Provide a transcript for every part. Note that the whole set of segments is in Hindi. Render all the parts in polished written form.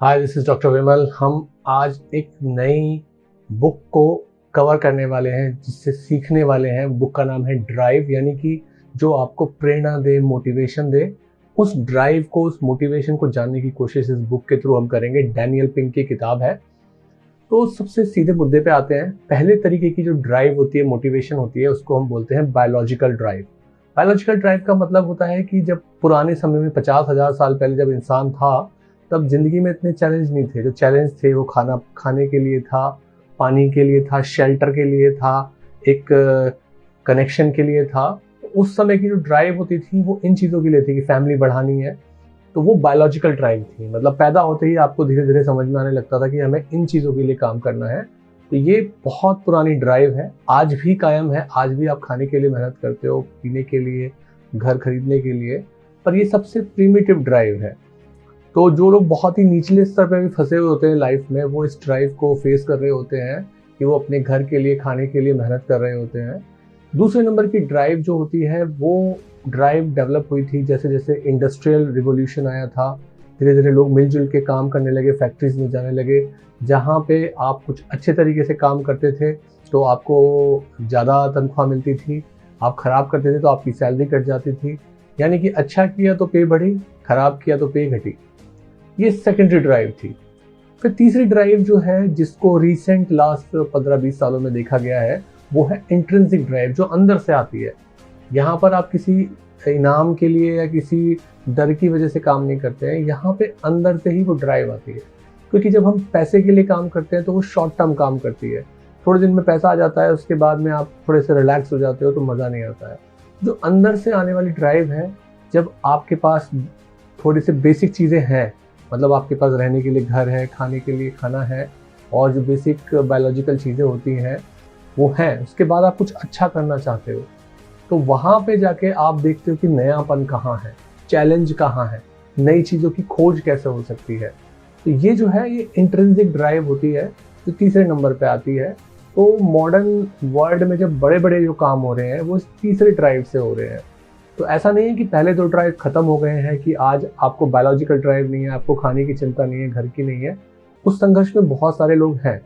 हाय, दिस इज डॉक्टर विमल। हम आज एक नई बुक को कवर करने वाले हैं जिससे सीखने वाले हैं। बुक का नाम है ड्राइव, यानी कि जो आपको प्रेरणा दे, मोटिवेशन दे। उस ड्राइव को, उस मोटिवेशन को जानने की कोशिश इस बुक के थ्रू हम करेंगे। डैनियल पिंक की किताब है। तो सबसे सीधे मुद्दे पे आते हैं। पहले तरीके की जो ड्राइव होती है, मोटिवेशन होती है, उसको हम बोलते हैं बायोलॉजिकल ड्राइव। बायोलॉजिकल ड्राइव का मतलब होता है कि जब पुराने समय में 50,000 साल पहले जब इंसान था, तब जिंदगी में इतने चैलेंज नहीं थे। जो चैलेंज थे वो खाने के लिए था, पानी के लिए था, शेल्टर के लिए था, एक कनेक्शन के लिए था। उस समय की जो ड्राइव होती थी वो इन चीज़ों के लिए थी कि फैमिली बढ़ानी है। तो वो बायोलॉजिकल ड्राइव थी। मतलब पैदा होते ही आपको धीरे धीरे समझ में आने लगता था कि हमें इन चीज़ों के लिए काम करना है। तो ये बहुत पुरानी ड्राइव है, आज भी कायम है। आज भी आप खाने के लिए मेहनत करते हो, पीने के लिए, घर खरीदने के लिए। पर ये सबसे प्रीमिटिव ड्राइव है। तो जो लोग बहुत ही निचले स्तर पे भी फंसे हुए होते हैं लाइफ में, वो इस ड्राइव को फेस कर रहे होते हैं कि वो अपने घर के लिए, खाने के लिए मेहनत कर रहे होते हैं। दूसरे नंबर की ड्राइव जो होती है वो ड्राइव डेवलप हुई थी जैसे जैसे इंडस्ट्रियल रिवॉल्यूशन आया था। धीरे धीरे लोग मिलजुल के काम करने लगे, फैक्ट्रीज में जाने लगे। जहाँ पे आप कुछ अच्छे तरीके से काम करते थे तो आपको ज़्यादा तनख्वाह मिलती थी, आप खराब करते थे तो आपकी सैलरी कट जाती थी। यानी कि अच्छा किया तो पे बढ़ी, खराब किया तो पे घटी। ये सेकेंडरी ड्राइव थी। फिर तीसरी ड्राइव जो है, जिसको रिसेंट लास्ट 15-20 सालों में देखा गया है, वो है इंट्रिंसिक ड्राइव, जो अंदर से आती है। यहाँ पर आप किसी इनाम के लिए या किसी डर की वजह से काम नहीं करते हैं। यहाँ पे अंदर से ही वो ड्राइव आती है। क्योंकि जब हम पैसे के लिए काम करते हैं तो वो शॉर्ट टर्म काम करती है। थोड़े दिन में पैसा आ जाता है, उसके बाद में आप थोड़े से रिलैक्स हो जाते हो तो मज़ा नहीं आता है। जो अंदर से आने वाली ड्राइव है, जब आपके पास थोड़ी सी बेसिक चीज़ें हैं, मतलब आपके पास रहने के लिए घर है, खाने के लिए खाना है, और जो बेसिक बायोलॉजिकल चीज़ें होती हैं वो हैं, उसके बाद आप कुछ अच्छा करना चाहते हो, तो वहाँ पे जाके आप देखते हो कि नयापन कहाँ है, चैलेंज कहाँ है, नई चीज़ों की खोज कैसे हो सकती है। तो ये जो है, ये इंट्रिंसिक ड्राइव होती है जो तीसरे नंबर पे आती है। तो मॉडर्न वर्ल्ड में जब बड़े बड़े जो काम हो रहे हैं वो इस तीसरे ड्राइव से हो रहे हैं। तो ऐसा नहीं है कि पहले दो ड्राइव खत्म हो गए हैं, कि आज आपको बायोलॉजिकल ड्राइव नहीं है, आपको खाने की चिंता नहीं है, घर की नहीं है। उस संघर्ष में बहुत सारे लोग हैं,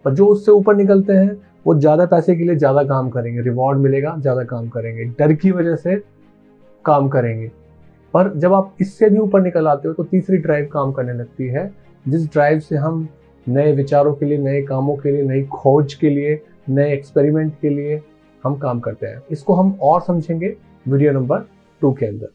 पर जो उससे ऊपर निकलते हैं वो ज़्यादा पैसे के लिए ज़्यादा काम करेंगे, रिवॉर्ड मिलेगा, ज़्यादा काम करेंगे, डर की वजह से काम करेंगे। पर जब आप इससे भी ऊपर निकल आते हो तो तीसरी ड्राइव काम करने लगती है, जिस ड्राइव से हम नए विचारों के लिए, नए कामों के लिए, नई खोज के लिए, नए एक्सपेरिमेंट के लिए हम काम करते हैं। इसको हम और समझेंगे वीडियो नंबर 2 के अंदर।